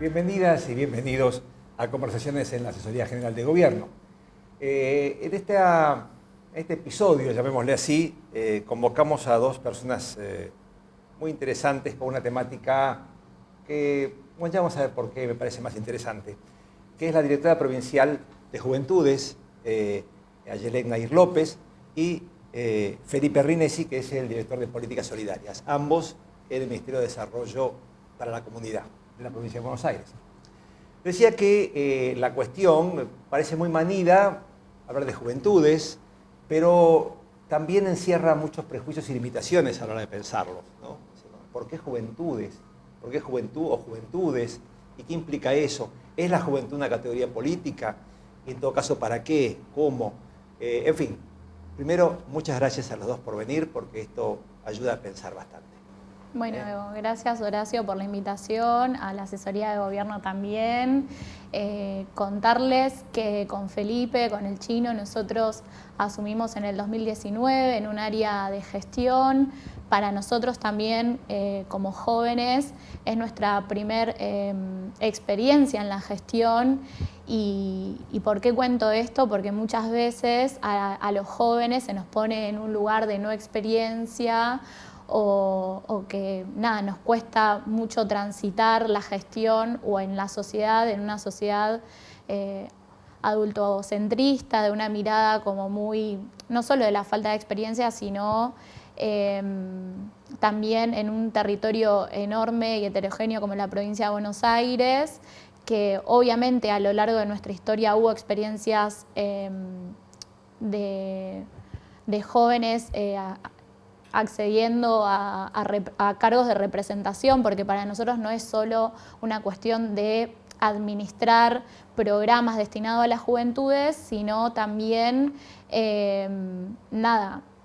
Bienvenidas y bienvenidos a Conversaciones en la Asesoría General de Gobierno. En este episodio, llamémosle así, convocamos a dos personas muy interesantes con una temática que, bueno, ya vamos a ver por qué me parece más interesante, que es la directora provincial de Juventudes, Ayelén Nair López, y Felipe Rinesi, que es el director de Políticas Solidarias, ambos en el Ministerio de Desarrollo para la Comunidad de la provincia de Buenos Aires. Decía que la cuestión parece muy manida, hablar de juventudes, pero también encierra muchos prejuicios y limitaciones a la hora de pensarlos, ¿no? ¿Por qué juventudes? ¿Por qué juventud o juventudes? ¿Y qué implica eso? ¿Es la juventud una categoría política? Y en todo caso, ¿para qué? ¿Cómo? En fin, primero, muchas gracias a los dos por venir, porque esto ayuda a pensar bastante. Bueno, gracias Horacio por la invitación, a la asesoría de gobierno también. Contarles que con Felipe, con el Chino, nosotros asumimos en el 2019 en un área de gestión. Para nosotros también, como jóvenes, es nuestra primer experiencia en la gestión. ¿Y por qué cuento esto? Porque muchas veces a los jóvenes se nos pone en un lugar de no experiencia o que nada, nos cuesta mucho transitar la gestión o en la sociedad, en una sociedad adultocentrista, de una mirada como muy, no solo de la falta de experiencia, sino también en un territorio enorme y heterogéneo como la provincia de Buenos Aires, que obviamente a lo largo de nuestra historia hubo experiencias de jóvenes accediendo a cargos de representación, porque para nosotros no es solo una cuestión de administrar programas destinados a las juventudes, sino también,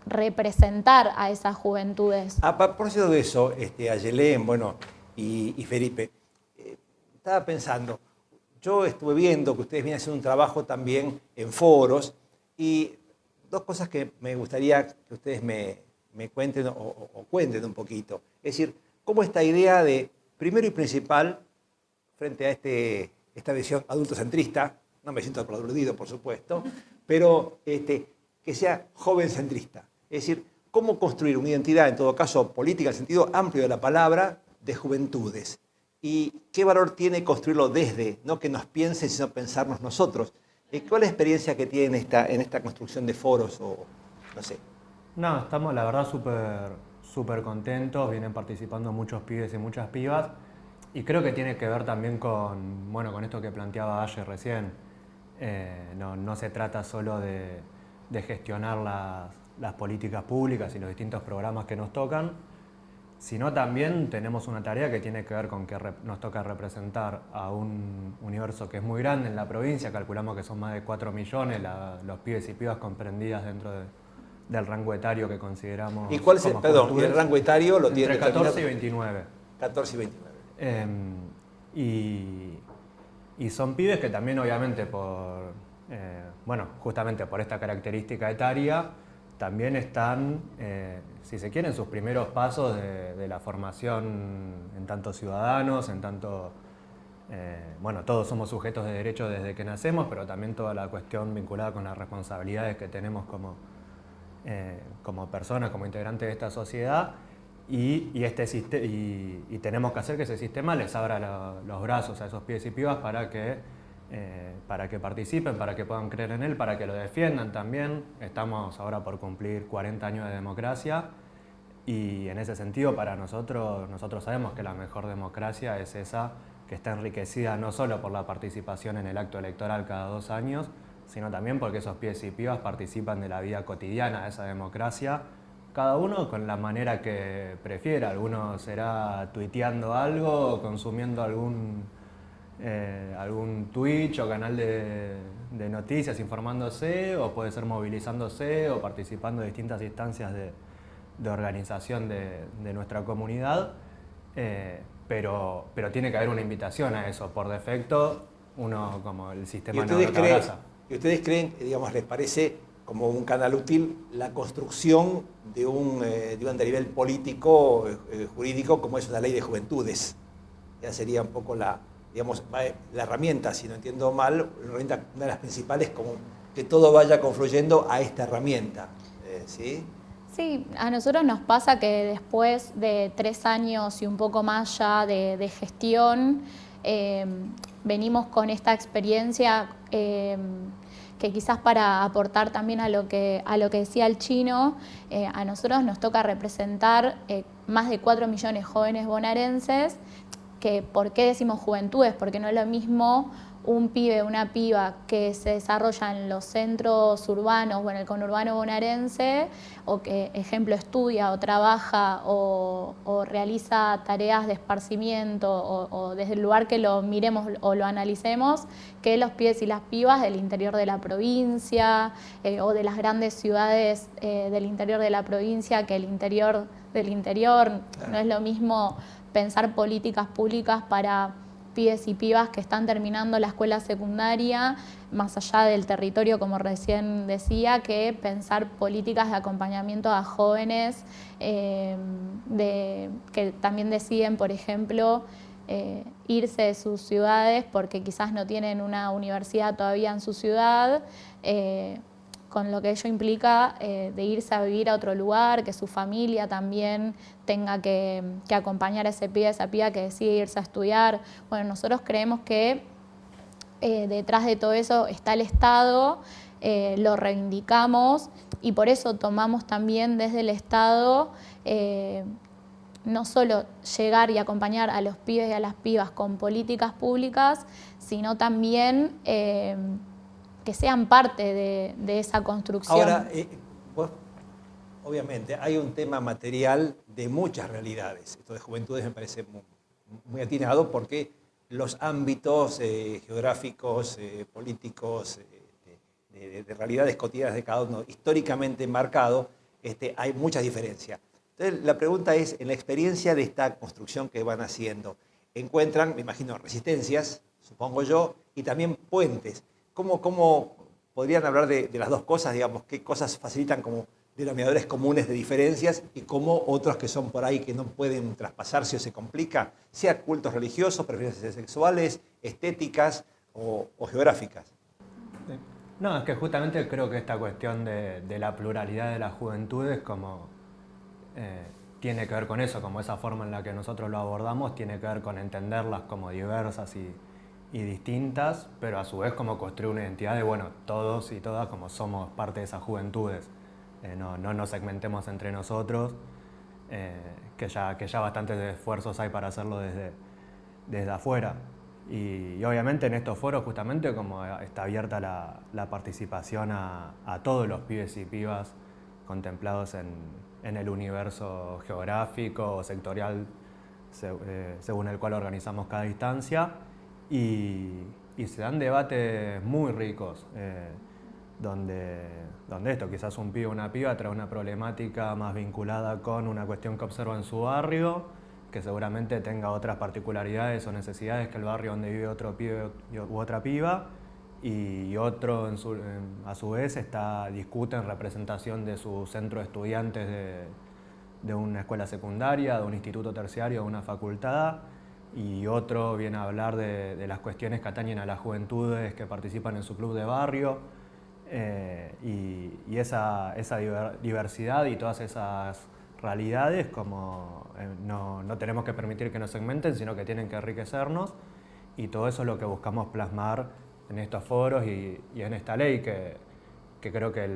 representar a esas juventudes. A propósito de eso, Ayelén, bueno, y Felipe, estaba pensando, yo estuve viendo que ustedes vienen haciendo un trabajo también en foros, y dos cosas que me gustaría que ustedes me cuenten o cuenten un poquito. Es decir, cómo esta idea de, primero y principal, frente a esta visión adultocentrista, no me siento aplaudido, por supuesto, pero que sea jovencentrista. Es decir, cómo construir una identidad, en todo caso política, en el sentido amplio de la palabra, de juventudes. Y qué valor tiene construirlo desde, no que nos piensen, sino pensarnos nosotros. ¿Cuál es la experiencia que tienen en esta construcción de foros o no sé? No, estamos la verdad súper contentos, vienen participando muchos pibes y muchas pibas y creo que tiene que ver también con esto que planteaba Ayer recién. No se trata solo de gestionar las políticas públicas y los distintos programas que nos tocan, sino también tenemos una tarea que tiene que ver con que nos toca representar a un universo que es muy grande en la provincia, calculamos que son más de 4 millones los pibes y pibas comprendidas dentro del rango etario que consideramos. ¿Y cuál es el rango etario? Lo tiene entre 14 y 29. 14 y 29. Y son pibes que también obviamente justamente por esta característica etaria, también están, si se quieren, sus primeros pasos de la formación en tanto ciudadanos, en tanto, todos somos sujetos de derecho desde que nacemos, pero también toda la cuestión vinculada con las responsabilidades que tenemos como personas, como integrantes de esta sociedad, y tenemos que hacer que ese sistema les abra los brazos a esos pibes y pibas para que participen, para que puedan creer en él, para que lo defiendan también. Estamos ahora por cumplir 40 años de democracia y en ese sentido para nosotros sabemos que la mejor democracia es esa que está enriquecida no solo por la participación en el acto electoral cada 2 años, sino también porque esos pibes y pibas participan de la vida cotidiana de esa democracia, cada uno con la manera que prefiera. Alguno será tuiteando algo, consumiendo algún Twitch o canal de noticias informándose, o puede ser movilizándose o participando de distintas instancias de organización de nuestra comunidad, pero tiene que haber una invitación a eso. Por defecto, uno como el sistema no lo abraza. ¿Y ustedes creen, digamos, les parece como un canal útil la construcción de un nivel político, jurídico, como es una ley de juventudes? Ya sería un poco la digamos, la herramienta, si no entiendo mal, la herramienta, una de las principales, como que todo vaya confluyendo a esta herramienta, ¿sí? Sí, a nosotros nos pasa que después de 3 años y un poco más ya de gestión, venimos con esta experiencia que quizás para aportar también a lo que decía el chino, a nosotros nos toca representar más de 4 millones de jóvenes bonaerenses, que ¿por qué decimos juventudes? Porque no es lo mismo un pibe, una piba que se desarrolla en los centros urbanos o en el conurbano bonaerense, o que, ejemplo, estudia o trabaja o realiza tareas de esparcimiento o desde el lugar que lo miremos o lo analicemos, que los pibes y las pibas del interior de la provincia o de las grandes ciudades del interior de la provincia, que el interior del interior. No es lo mismo pensar políticas públicas para pibes y pibas que están terminando la escuela secundaria, más allá del territorio, como recién decía, que pensar políticas de acompañamiento a jóvenes que también deciden, por ejemplo, irse de sus ciudades porque quizás no tienen una universidad todavía en su ciudad, con lo que ello implica de irse a vivir a otro lugar, que su familia también tenga que acompañar a ese pibe, a esa piba que decide irse a estudiar. Bueno, nosotros creemos que detrás de todo eso está el Estado, lo reivindicamos y por eso tomamos también desde el Estado no solo llegar y acompañar a los pibes y a las pibas con políticas públicas, sino también que sean parte de esa construcción. Ahora, vos, obviamente, hay un tema material de muchas realidades. Esto de juventudes me parece muy atinado porque los ámbitos geográficos, políticos, de realidades cotidianas de cada uno, históricamente marcado, hay muchas diferencias. Entonces, la pregunta es, en la experiencia de esta construcción que van haciendo, encuentran, me imagino, resistencias, supongo yo, y también puentes. ¿Cómo podrían hablar de las dos cosas, digamos, qué cosas facilitan como denominadores comunes de diferencias y cómo otros que son por ahí que no pueden traspasarse o se complica, sea cultos religiosos, preferencias sexuales, estéticas o geográficas? No, es que justamente creo que esta cuestión de la pluralidad de las juventudes como tiene que ver con eso, como esa forma en la que nosotros lo abordamos, tiene que ver con entenderlas como diversas y distintas, pero a su vez como construir una identidad de, bueno, todos y todas como somos parte de esas juventudes. No nos segmentemos entre nosotros, que ya bastantes esfuerzos hay para hacerlo desde afuera. Y obviamente en estos foros justamente como está abierta la participación a todos los pibes y pibas contemplados en el universo geográfico o sectorial según el cual organizamos cada instancia. Y se dan debates muy ricos, donde esto, quizás un pibe o una piba trae una problemática más vinculada con una cuestión que observa en su barrio, que seguramente tenga otras particularidades o necesidades que el barrio donde vive otro pibe u otra piba, y otro a su vez discute en representación de su centro de estudiantes de una escuela secundaria, de un instituto terciario, de una facultad, y otro viene a hablar de las cuestiones que atañen a las juventudes que participan en su club de barrio, y esa diversidad y todas esas realidades como no tenemos que permitir que nos segmenten, sino que tienen que enriquecernos, y todo eso es lo que buscamos plasmar en estos foros y en esta ley, que creo que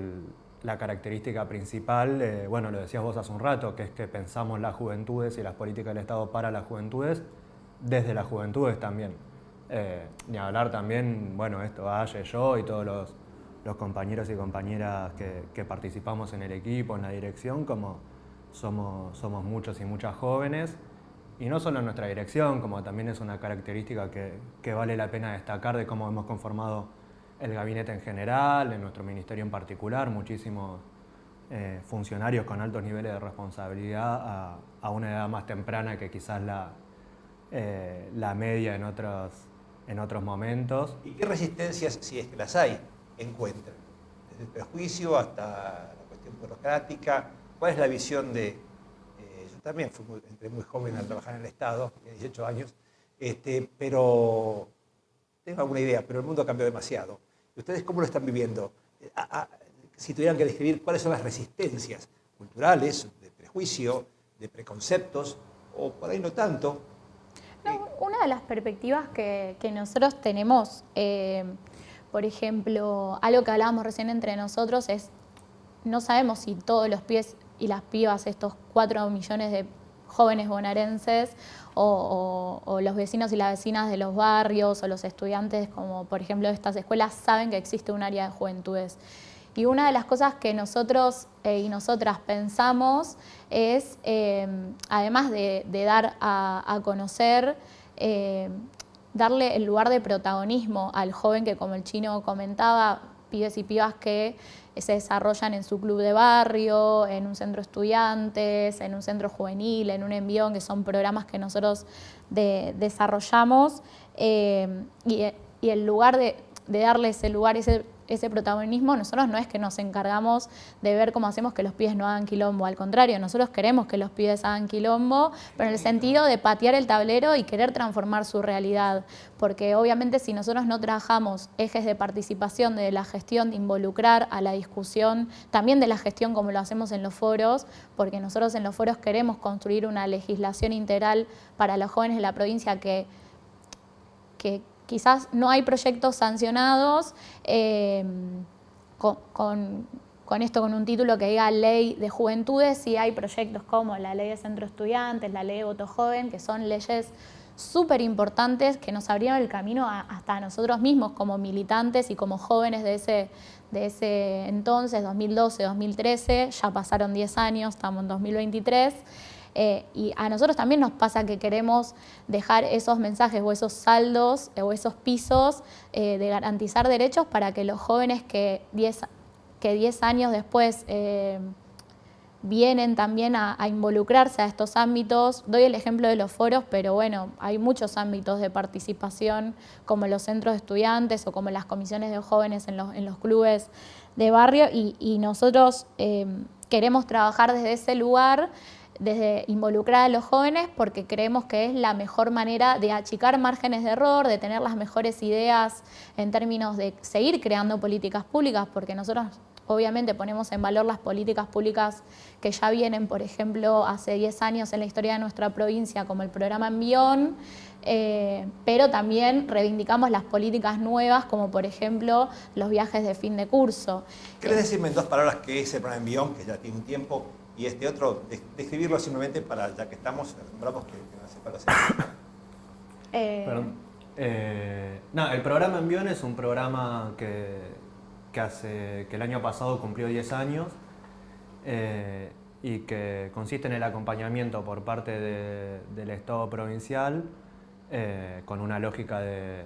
la característica principal, bueno, lo decías vos hace un rato, que es que pensamos las juventudes y las políticas del Estado para las juventudes, desde las juventudes también. Ni hablar también, bueno, Aye, yo y todos los compañeros y compañeras que participamos en el equipo, en la dirección, como somos muchos y muchas jóvenes, y no solo en nuestra dirección, como también es una característica que vale la pena destacar de cómo hemos conformado el gabinete en general, en nuestro ministerio en particular, muchísimos funcionarios con altos niveles de responsabilidad a una edad más temprana que quizás la media en otros momentos. ¿Y qué resistencias, si es que las hay, encuentran? Desde el prejuicio hasta la cuestión burocrática. ¿Cuál es la visión de...? Yo también entré muy joven a trabajar en el Estado, tenía 18 años, Pero tengo alguna idea, pero el mundo cambió demasiado. ¿Ustedes cómo lo están viviendo? Si tuvieran que describir cuáles son las resistencias culturales, de prejuicio, de preconceptos, o por ahí no tanto. No, una de las perspectivas que nosotros tenemos, por ejemplo, algo que hablábamos recién entre nosotros es, no sabemos si todos los pibes y las pibas, estos 4 millones de jóvenes bonaerenses, o los vecinos y las vecinas de los barrios, o los estudiantes, como por ejemplo de estas escuelas, saben que existe un área de juventudes. Y una de las cosas que nosotros y nosotras pensamos es, además de dar a conocer, darle el lugar de protagonismo al joven que, como el Chino comentaba, pibes y pibas que se desarrollan en su club de barrio, en un centro de estudiantes, en un centro juvenil, en un envión, que son programas que nosotros desarrollamos, y el lugar de darle ese lugar, ese protagonismo, nosotros no es que nos encargamos de ver cómo hacemos que los pibes no hagan quilombo, al contrario, nosotros queremos que los pibes hagan quilombo, pero en el sentido de patear el tablero y querer transformar su realidad, porque obviamente si nosotros no trabajamos ejes de participación de la gestión, de involucrar a la discusión, también de la gestión como lo hacemos en los foros, porque nosotros en los foros queremos construir una legislación integral para los jóvenes de la provincia que quizás no hay proyectos sancionados con un título que diga Ley de Juventudes, sí hay proyectos como la Ley de Centro Estudiantes, la Ley de Voto Joven, que son leyes súper importantes que nos abrieron el camino hasta a nosotros mismos como militantes y como jóvenes de ese entonces, 2012, 2013, ya pasaron 10 años, estamos en 2023. Y a nosotros también nos pasa que queremos dejar esos mensajes o esos saldos o esos pisos de garantizar derechos para que los jóvenes que 10 años después vienen también a involucrarse a estos ámbitos. Doy el ejemplo de los foros, pero bueno, hay muchos ámbitos de participación como los centros de estudiantes o como las comisiones de jóvenes en los clubes de barrio y nosotros queremos trabajar desde ese lugar, desde involucrar a los jóvenes, porque creemos que es la mejor manera de achicar márgenes de error, de tener las mejores ideas en términos de seguir creando políticas públicas, porque nosotros obviamente ponemos en valor las políticas públicas que ya vienen, por ejemplo, hace 10 años en la historia de nuestra provincia, como el programa Envión, pero también reivindicamos las políticas nuevas, como por ejemplo los viajes de fin de curso. ¿Querés decirme en 2 palabras qué es el programa Envión, que ya tiene un tiempo, y este otro, describirlo simplemente para, ya que estamos, nombramos que no sepa lo Perdón. No, el programa Envión es un programa que el año pasado cumplió 10 años y que consiste en el acompañamiento por parte del Estado provincial con una lógica de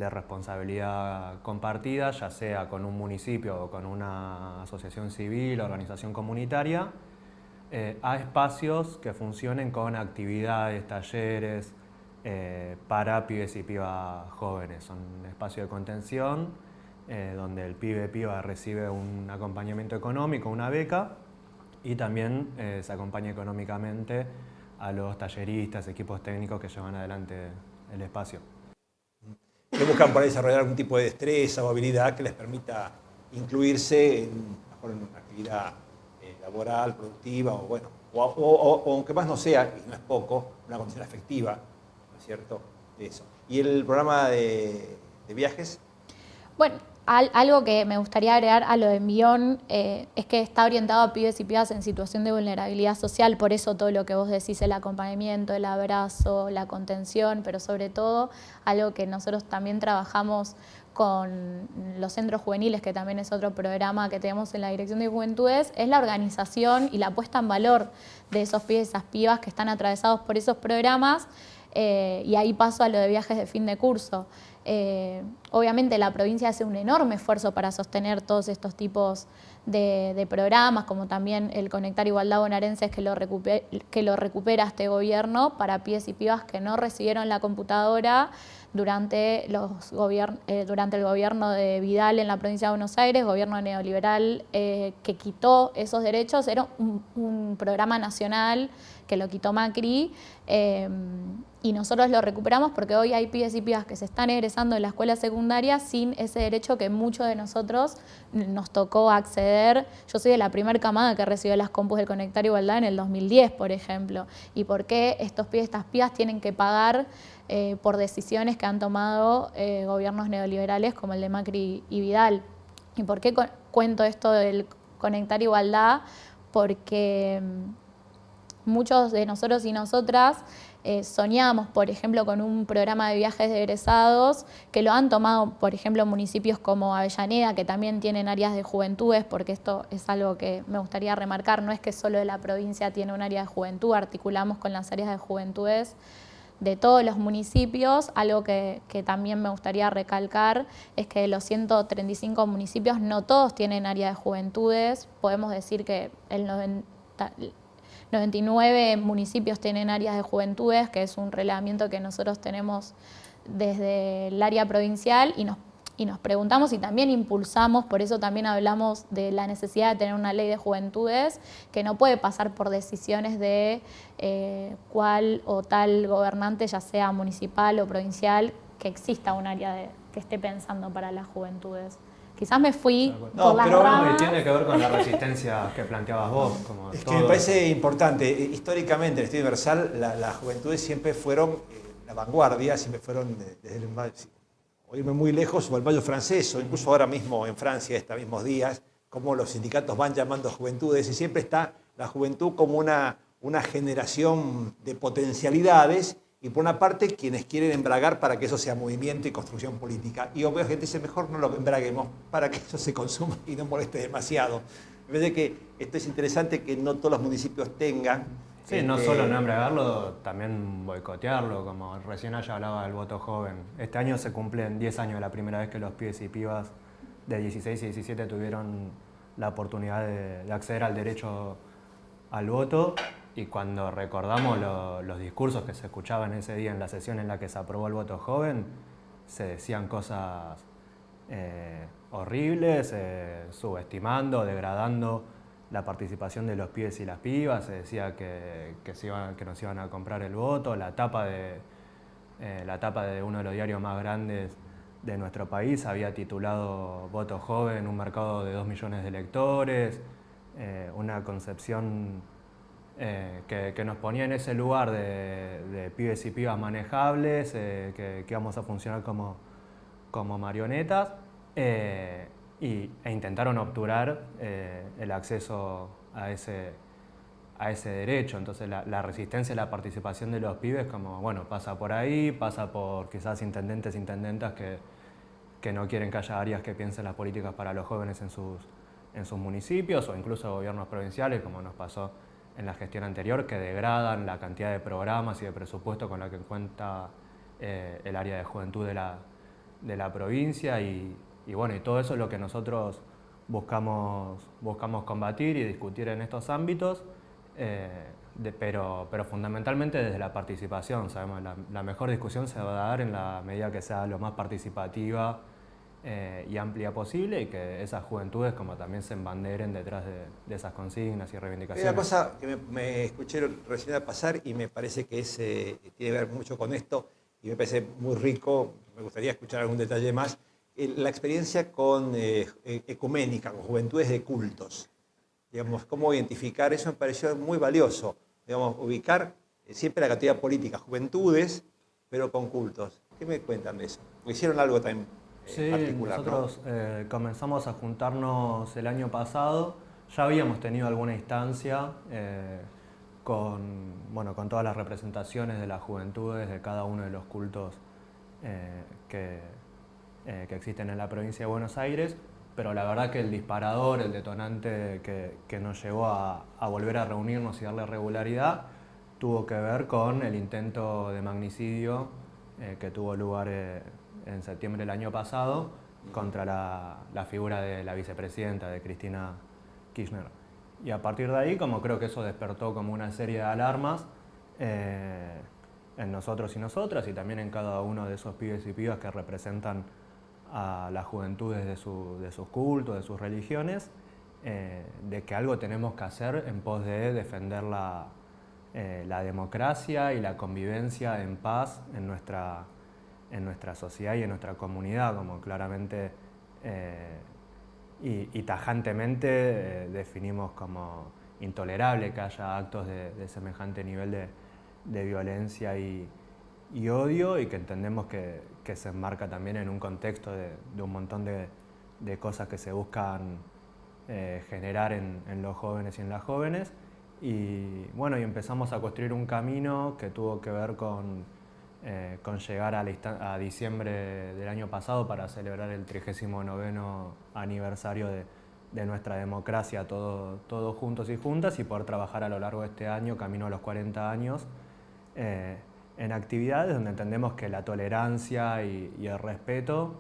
responsabilidad compartida, ya sea con un municipio o con una asociación civil, organización comunitaria, a espacios que funcionen con actividades, talleres para pibes y pibas jóvenes. Son un espacio de contención donde el piba recibe un acompañamiento económico, una beca, y también se acompaña económicamente a los talleristas, equipos técnicos que llevan adelante el espacio. Que buscan para desarrollar algún tipo de destreza o habilidad que les permita incluirse en una actividad laboral, productiva, o bueno, o aunque más no sea, y no es poco, una condición afectiva, ¿no es cierto? De eso. ¿Y el programa de viajes? Bueno, algo que me gustaría agregar a lo de Envión es que está orientado a pibes y pibas en situación de vulnerabilidad social, por eso todo lo que vos decís, el acompañamiento, el abrazo, la contención, pero sobre todo algo que nosotros también trabajamos con los centros juveniles, que también es otro programa que tenemos en la Dirección de Juventudes, es la organización y la puesta en valor de esos pibes y esas pibas que están atravesados por esos programas, y ahí paso a lo de viajes de fin de curso. Obviamente la provincia hace un enorme esfuerzo para sostener todos estos tipos de programas, como también el Conectar Igualdad Bonaerenses, que lo recupera este gobierno para pibes y pibas que no recibieron la computadora durante el gobierno de Vidal en la provincia de Buenos Aires, gobierno neoliberal que quitó esos derechos. Era un programa nacional que lo quitó Macri, y nosotros lo recuperamos porque hoy hay pibes y pibas que se están egresando de la escuela secundaria sin ese derecho que muchos de nosotros nos tocó acceder. Yo soy de la primera camada que recibió las compus del Conectar Igualdad en el 2010, por ejemplo. ¿Y por qué estos pibes y estas pibas tienen que pagar por decisiones que han tomado gobiernos neoliberales como el de Macri y Vidal? ¿Y por qué cuento esto del Conectar Igualdad? Porque muchos de nosotros y nosotras soñamos, por ejemplo, con un programa de viajes de egresados que lo han tomado, por ejemplo, municipios como Avellaneda, que también tienen áreas de juventudes, porque esto es algo que me gustaría remarcar, no es que solo la provincia tiene un área de juventud, articulamos con las áreas de juventudes de todos los municipios. Algo que también me gustaría recalcar es que de los 135 municipios no todos tienen área de juventudes. Podemos decir que el 99 municipios tienen áreas de juventudes, que es un relevamiento que nosotros tenemos desde el área provincial, y nos preguntamos y también impulsamos, por eso también hablamos de la necesidad de tener una ley de juventudes que no puede pasar por decisiones de cuál o tal gobernante, ya sea municipal o provincial, que exista un área que esté pensando para las juventudes. Quizás me fui por las ramas. Tiene que ver con la resistencia que planteabas vos. Como es que me parece importante. Históricamente, en el Estado Universal, las juventudes siempre fueron la vanguardia, siempre fueron desde el o irme muy lejos, o el Mayo francés, o incluso ahora mismo en Francia, estos mismos días, como los sindicatos van llamando juventudes, y siempre está la juventud como una generación de potencialidades, y por una parte quienes quieren embragar para que eso sea movimiento y construcción política. Y obvio, gente dice, mejor no lo embraguemos para que eso se consuma y no moleste demasiado. Me parece que esto es interesante, que no todos los municipios tengan. Sí, no solo no embragarlo, también boicotearlo, como recién allá hablaba del voto joven. Este año se cumplen 10 años de la primera vez que los pibes y pibas de 16 y 17 tuvieron la oportunidad de acceder al derecho al voto. Y cuando recordamos los discursos que se escuchaban ese día en la sesión en la que se aprobó el voto joven, se decían cosas horribles, subestimando, degradando la participación de los pibes y las pibas. Se decía que nos iban a comprar el voto. La tapa de uno de los diarios más grandes de nuestro país había titulado Voto Joven, un mercado de 2 millones de electores, una concepción que nos ponía en ese lugar de pibes y pibas manejables, que íbamos a funcionar como marionetas, e intentaron obturar el acceso a ese derecho. Entonces la resistencia y la participación de los pibes, como bueno, pasa por ahí, pasa por quizás intendentes, intendentas que no quieren que haya áreas que piensen las políticas para los jóvenes en sus municipios, o incluso gobiernos provinciales, como nos pasó en la gestión anterior, que degradan la cantidad de programas y de presupuesto con la que cuenta el área de juventud de la provincia, y bueno, y todo eso es lo que nosotros buscamos combatir y discutir en estos ámbitos, pero fundamentalmente desde la participación. Sabemos la mejor discusión se va a dar en la medida que sea lo más participativa y amplia posible, y que esas juventudes como también se embanderen detrás de esas consignas y reivindicaciones. Hay una cosa que me escuché recién al pasar y me parece que tiene que ver mucho con esto, y me parece muy rico, me gustaría escuchar algún detalle más, la experiencia ecuménica, con juventudes de cultos. Digamos, cómo identificar, eso me pareció muy valioso. Digamos, ubicar siempre la categoría política, juventudes, pero con cultos. ¿Qué me cuentan de eso? ¿Hicieron algo también particular? Nosotros comenzamos a juntarnos el año pasado. Ya habíamos tenido alguna instancia con todas las representaciones de las juventudes de cada uno de los cultos que existen en la provincia de Buenos Aires, pero la verdad que el disparador, el detonante que nos llevó a volver a reunirnos y darle regularidad, tuvo que ver con el intento de magnicidio que tuvo lugar en septiembre del año pasado contra la figura de la vicepresidenta, de Cristina Kirchner. Y a partir de ahí, como creo que eso despertó como una serie de alarmas, en nosotros y nosotras, y también en cada uno de esos pibes y pibas que representan a las juventudes de sus cultos, de sus religiones, de que algo tenemos que hacer en pos de defender la democracia y la convivencia en paz en nuestra sociedad y en nuestra comunidad, como claramente y tajantemente definimos como intolerable que haya actos de semejante nivel de violencia y odio, y que entendemos que se enmarca también en un contexto de un montón de cosas que se buscan generar en los jóvenes y en las jóvenes. Y bueno, y empezamos a construir un camino que tuvo que ver con llegar a diciembre del año pasado para celebrar el 39º aniversario de nuestra democracia, todos juntos y juntas, y poder trabajar a lo largo de este año, camino a los 40 años, en actividades donde entendemos que la tolerancia y el respeto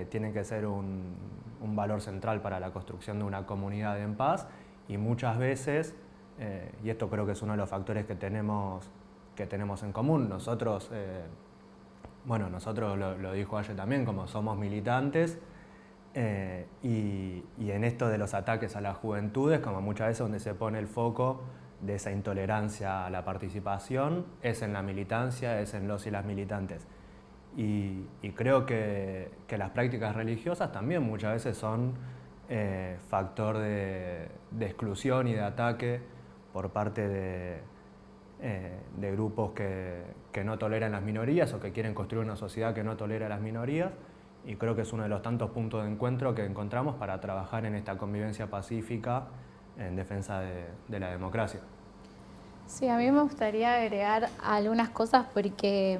tienen que ser un valor central para la construcción de una comunidad en paz, y muchas veces, y esto creo que es uno de los factores que tenemos en común, nosotros lo dijo ayer también, como somos militantes, y en esto de los ataques a las juventudes, como muchas veces donde se pone el foco de esa intolerancia a la participación, es en la militancia, es en los y las militantes. Y creo que las prácticas religiosas también muchas veces son factor de exclusión y de ataque por parte de grupos que no toleran las minorías o que quieren construir una sociedad que no tolera a las minorías, y creo que es uno de los tantos puntos de encuentro que encontramos para trabajar en esta convivencia pacífica en defensa de la democracia. Sí, a mí me gustaría agregar algunas cosas porque,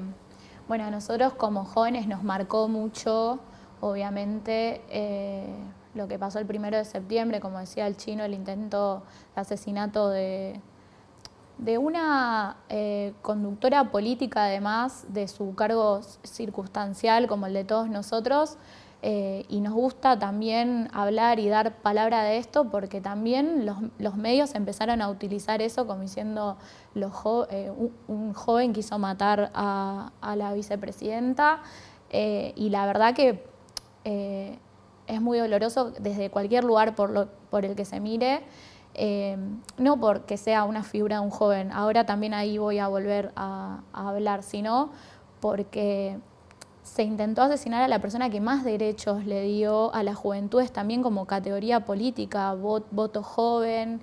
bueno, a nosotros como jóvenes nos marcó mucho, obviamente, lo que pasó el 1 de septiembre, como decía el Chino, el intento de asesinato de una conductora política, además de su cargo circunstancial como el de todos nosotros, y nos gusta también hablar y dar palabra de esto porque también los medios empezaron a utilizar eso como diciendo un joven quiso matar a la vicepresidenta, y la verdad que es muy doloroso desde cualquier lugar por el que se mire. No porque sea una figura de un joven, ahora también ahí voy a volver a hablar, sino porque se intentó asesinar a la persona que más derechos le dio a las juventudes también como categoría política, voto joven,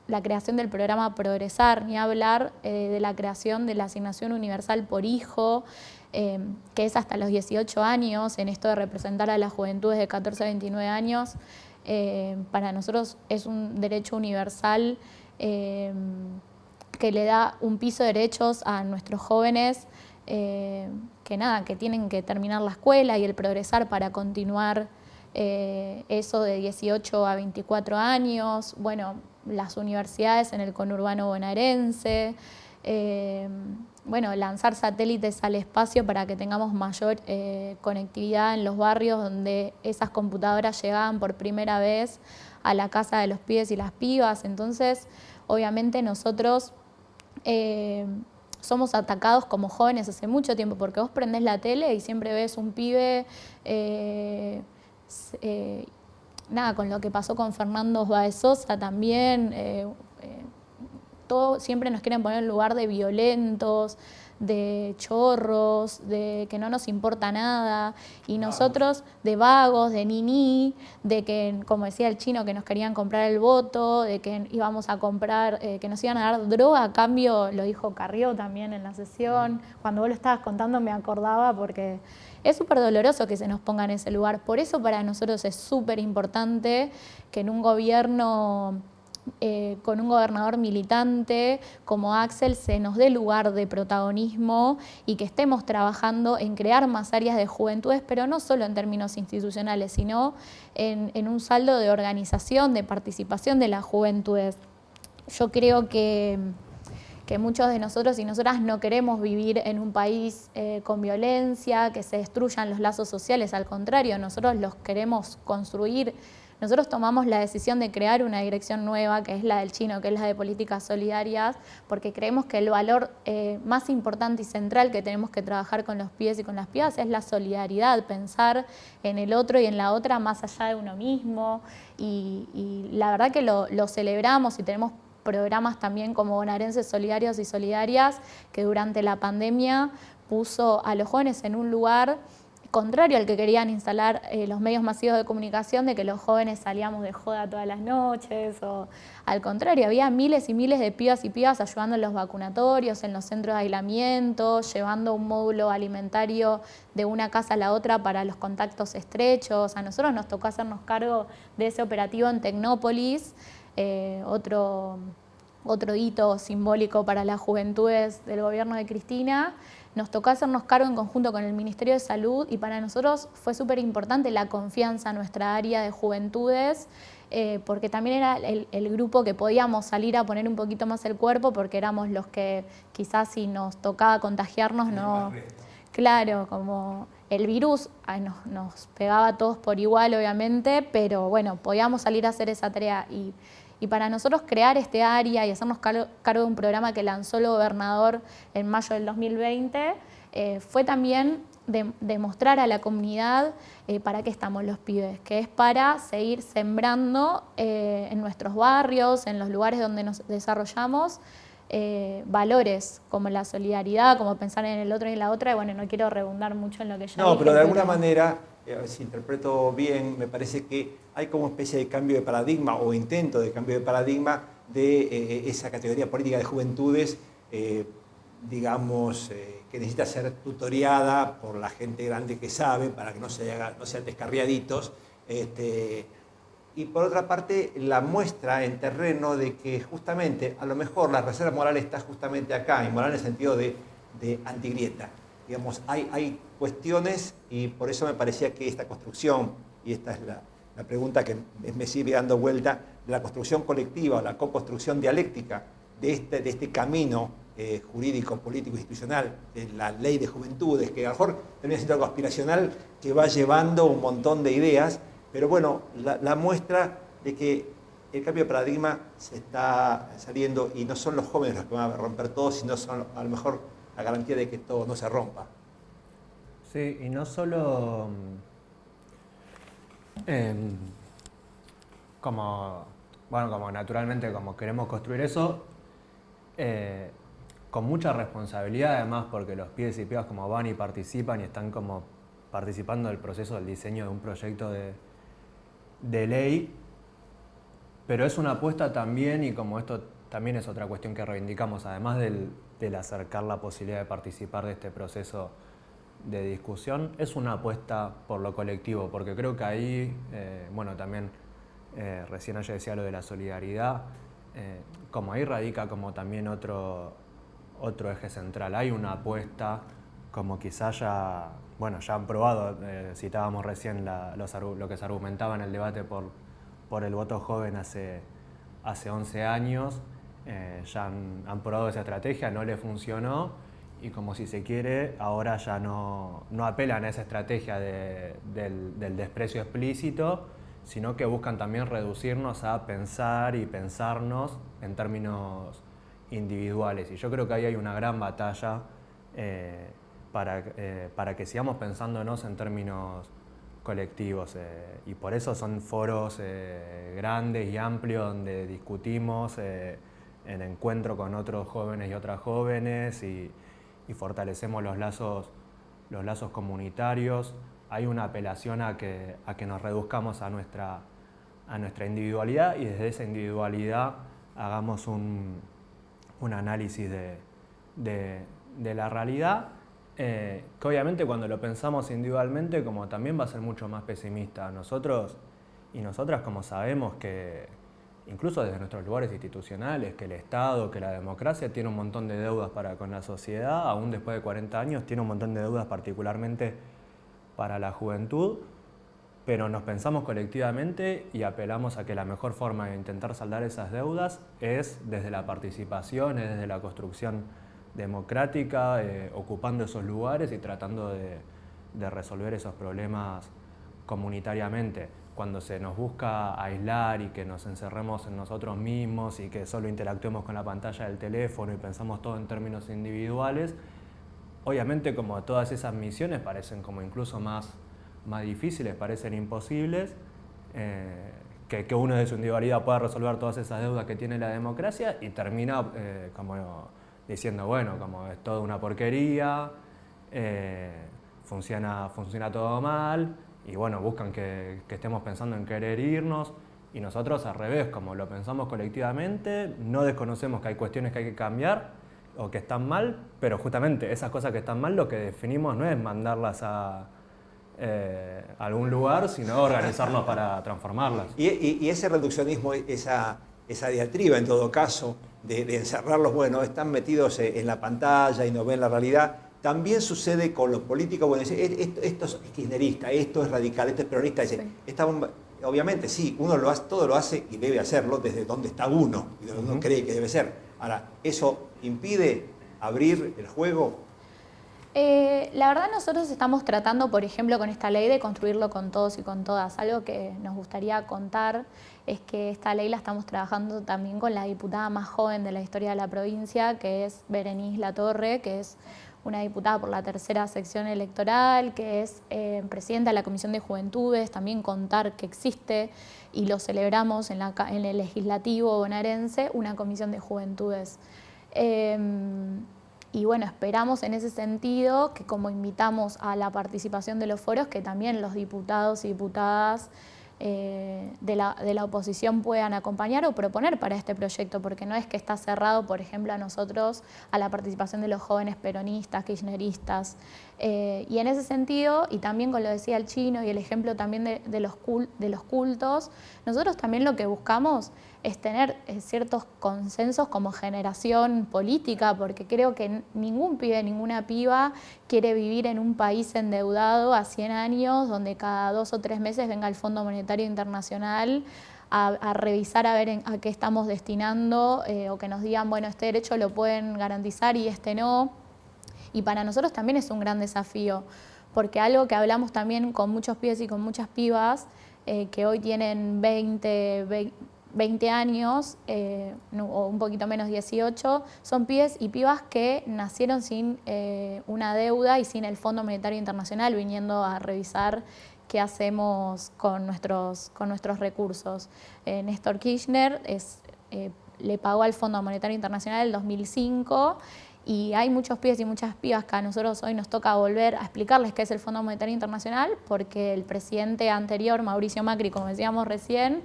la creación del programa Progresar, ni hablar de la creación de la asignación universal por hijo, que es hasta los 18 años, en esto de representar a las juventudes de 14 a 29 años. Para nosotros es un derecho universal que le da un piso de derechos a nuestros jóvenes que tienen que terminar la escuela y el progresar para continuar eso de 18 a 24 años, bueno, las universidades en el conurbano bonaerense, lanzar satélites al espacio para que tengamos mayor conectividad en los barrios donde esas computadoras llegaban por primera vez a la casa de los pibes y las pibas. Entonces, obviamente nosotros somos atacados como jóvenes hace mucho tiempo, porque vos prendés la tele y siempre ves un pibe, con lo que pasó con Fernando Báez Sosa también, todo siempre nos quieren poner en lugar de violentos, de chorros, de que no nos importa nada, y nosotros de vagos, de niní, de que, como decía el Chino, que nos querían comprar el voto, de que íbamos a comprar, que nos iban a dar droga a cambio, lo dijo Carrió también en la sesión. Cuando vos lo estabas contando me acordaba porque es súper doloroso que se nos ponga en ese lugar. Por eso para nosotros es súper importante que en un gobierno con un gobernador militante como Axel se nos dé lugar de protagonismo y que estemos trabajando en crear más áreas de juventudes, pero no solo en términos institucionales, sino en un saldo de organización, de participación de las juventudes. Yo creo que muchos de nosotros y nosotras no queremos vivir en un país con violencia, que se destruyan los lazos sociales, al contrario, nosotros los queremos construir nosotros tomamos la decisión de crear una dirección nueva, que es la del Chino, que es la de políticas solidarias, porque creemos que el valor más importante y central que tenemos que trabajar con los pibes y con las pibas es la solidaridad, pensar en el otro y en la otra más allá de uno mismo, y la verdad que lo celebramos y tenemos programas también como Bonaerenses Solidarios y Solidarias, que durante la pandemia puso a los jóvenes en un lugar contrario al que querían instalar los medios masivos de comunicación, de que los jóvenes salíamos de joda todas las noches, o al contrario, había miles y miles de pibas y pibas ayudando en los vacunatorios, en los centros de aislamiento, llevando un módulo alimentario de una casa a la otra para los contactos estrechos. A nosotros nos tocó hacernos cargo de ese operativo en Tecnópolis, otro hito simbólico para las juventudes del gobierno de Cristina. Nos tocó hacernos cargo en conjunto con el Ministerio de Salud y para nosotros fue súper importante la confianza en nuestra área de juventudes, porque también era el grupo que podíamos salir a poner un poquito más el cuerpo, porque éramos los que quizás si nos tocaba contagiarnos no... Claro, como el virus nos pegaba a todos por igual, obviamente, pero bueno, podíamos salir a hacer esa tarea y para nosotros crear este área y hacernos cargo de un programa que lanzó el gobernador en mayo del 2020, fue también demostrar a la comunidad para qué estamos los pibes, que es para seguir sembrando en nuestros barrios, en los lugares donde nos desarrollamos, valores como la solidaridad, como pensar en el otro y en la otra, y bueno, no quiero redundar mucho en lo que ya dije. No, pero de alguna manera, si interpreto bien, me parece que hay como una especie de cambio de paradigma o intento de cambio de paradigma de esa categoría política de juventudes, digamos, que necesita ser tutoriada por la gente grande que sabe para que no sean descarriaditos. Y por otra parte, la muestra en terreno de que justamente, a lo mejor la reserva moral está justamente acá, y moral en el sentido de antigrieta. Digamos, hay cuestiones y por eso me parecía que esta construcción, y esta es la pregunta que me sigue dando vuelta, de la construcción colectiva, la co-construcción dialéctica de este camino jurídico, político, institucional, de la ley de juventudes, que a lo mejor termina siendo algo aspiracional, que va llevando un montón de ideas, pero bueno, la muestra de que el cambio de paradigma se está saliendo y no son los jóvenes los que van a romper todo, sino son a lo mejor la garantía de que todo no se rompa. Sí, y no solo como naturalmente como queremos construir eso, con mucha responsabilidad además, porque los pibes y pibas como van y participan y están como participando del proceso del diseño de un proyecto de ley, pero es una apuesta también, y como esto también es otra cuestión que reivindicamos, además del acercar la posibilidad de participar de este proceso de discusión, es una apuesta por lo colectivo, porque creo que ahí, también recién ayer decía lo de la solidaridad, como ahí radica como también otro eje central. Hay una apuesta, como quizás ya han probado, citábamos recién lo que se argumentaba en el debate por el voto joven hace 11 años, ya han probado esa estrategia, no le funcionó, y como si se quiere, ahora ya no apelan a esa estrategia del desprecio explícito, sino que buscan también reducirnos a pensar y pensarnos en términos individuales. Y yo creo que ahí hay una gran batalla para que sigamos pensándonos en términos colectivos, y por eso son foros grandes y amplios donde discutimos en encuentro con otros jóvenes y otras jóvenes y fortalecemos los lazos comunitarios. Hay una apelación a que nos reduzcamos a nuestra individualidad y desde esa individualidad hagamos un análisis de la realidad, que obviamente cuando lo pensamos individualmente como también va a ser mucho más pesimista. Nosotros y nosotras como sabemos que incluso desde nuestros lugares institucionales, que el Estado, que la democracia tiene un montón de deudas para con la sociedad, aún después de 40 años tiene un montón de deudas particularmente para la juventud, pero nos pensamos colectivamente y apelamos a que la mejor forma de intentar saldar esas deudas es desde la participación, es desde la construcción democrática, ocupando esos lugares y tratando de resolver esos problemas comunitariamente. Cuando se nos busca aislar y que nos encerremos en nosotros mismos y que solo interactuemos con la pantalla del teléfono y pensamos todo en términos individuales, obviamente como todas esas misiones parecen como incluso más difíciles, parecen imposibles, que uno de su individualidad pueda resolver todas esas deudas que tiene la democracia y termina como diciendo, bueno, como es toda una porquería, funciona todo mal, y bueno, buscan que estemos pensando en querer irnos, y nosotros al revés, como lo pensamos colectivamente, no desconocemos que hay cuestiones que hay que cambiar o que están mal, pero justamente esas cosas que están mal lo que definimos no es mandarlas a algún lugar, sino organizarnos para transformarlas. Y ese reduccionismo, esa diatriba en todo caso, de encerrarlos, bueno, están metidos en la pantalla y no ven la realidad, también sucede con los políticos, bueno, esto es kirchnerista, esto es radical, esto es peronista, dice, sí. Obviamente sí, uno todo lo hace y debe hacerlo desde donde está uno y donde uno cree que debe ser. Ahora, ¿eso impide abrir el juego? La verdad nosotros estamos tratando, por ejemplo, con esta ley de construirlo con todos y con todas. Algo que nos gustaría contar es que esta ley la estamos trabajando también con la diputada más joven de la historia de la provincia, que es Berenice Latorre, que es una diputada por la tercera sección electoral, que es presidenta de la Comisión de Juventudes. También contar que existe, y lo celebramos en el legislativo bonaerense, una Comisión de Juventudes. Y bueno, esperamos en ese sentido que, como invitamos a la participación de los foros, que también los diputados y diputadas de la oposición puedan acompañar o proponer para este proyecto, porque no es que está cerrado, por ejemplo, a nosotros, a la participación de los jóvenes peronistas, kirchneristas. Y en ese sentido, y también con lo decía el Chino y el ejemplo también de los cultos, nosotros también lo que buscamos es tener ciertos consensos como generación política, porque creo que ningún pibe, ninguna piba quiere vivir en un país endeudado a 100 años, donde cada 2 o 3 meses venga el Fondo Monetario Internacional a revisar a ver a qué estamos destinando, o que nos digan, bueno, este derecho lo pueden garantizar y este no. Y para nosotros también es un gran desafío, porque algo que hablamos también con muchos pibes y con muchas pibas que hoy tienen 20 años o un poquito menos, 18, son pibes y pibas que nacieron sin una deuda y sin el Fondo Monetario Internacional viniendo a revisar qué hacemos con nuestros recursos. Néstor Kirchner le pagó al Fondo Monetario Internacional en el 2005, y hay muchos pibes y muchas pibas que a nosotros hoy nos toca volver a explicarles qué es el Fondo Monetario Internacional, porque el presidente anterior, Mauricio Macri, como decíamos recién,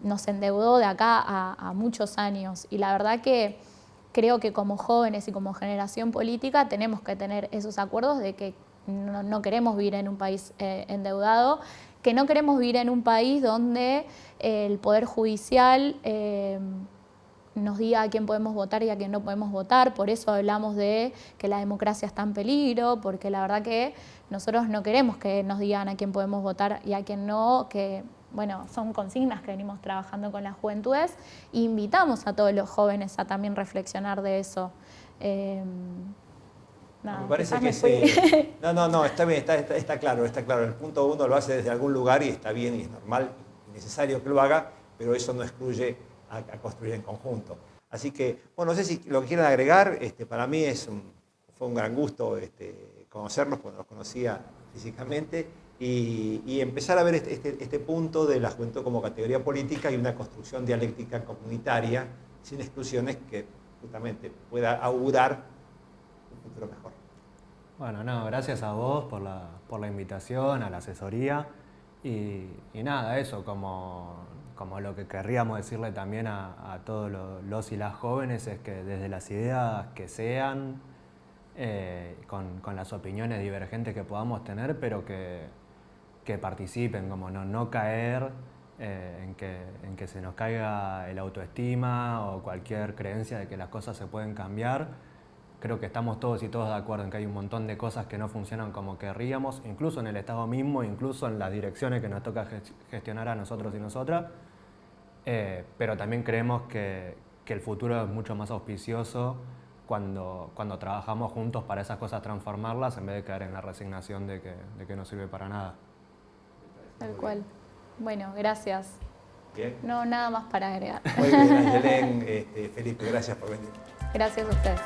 nos endeudó de acá a muchos años. Y la verdad que creo que como jóvenes y como generación política tenemos que tener esos acuerdos de que no queremos vivir en un país endeudado, que no queremos vivir en un país donde el Poder Judicial nos diga a quién podemos votar y a quién no podemos votar. Por eso hablamos de que la democracia está en peligro, porque la verdad que nosotros no queremos que nos digan a quién podemos votar y a quién no, que bueno, son consignas que venimos trabajando con las juventudes, e invitamos a todos los jóvenes a también reflexionar de eso. Me parece que no, está bien, está claro. El punto uno lo hace desde algún lugar y está bien y es normal y necesario que lo haga, pero eso no excluye a construir en conjunto. Así que, bueno, no sé si lo que quieran agregar, para mí fue un gran gusto conocerlos, porque los conocía físicamente, y empezar a ver este punto de la juventud como categoría política y una construcción dialéctica comunitaria, sin exclusiones, que justamente pueda augurar un futuro mejor. Bueno, no, gracias a vos por la invitación, a la asesoría, y nada, eso como lo que querríamos decirle también a todos los y las jóvenes es que desde las ideas que sean, con las opiniones divergentes que podamos tener, pero que participen, como no caer en que se nos caiga el autoestima o cualquier creencia de que las cosas se pueden cambiar. Creo que estamos todos y todas de acuerdo en que hay un montón de cosas que no funcionan como querríamos, incluso en el Estado mismo, incluso en las direcciones que nos toca gestionar a nosotros y nosotras. Pero también creemos que el futuro es mucho más auspicioso cuando trabajamos juntos para esas cosas transformarlas, en vez de caer en la resignación de que no sirve para nada. Tal Muy cual. Bueno, gracias. Bien. No, nada más para agregar. Muy bien, Ayelén, Felipe, gracias por venir. Gracias a ustedes.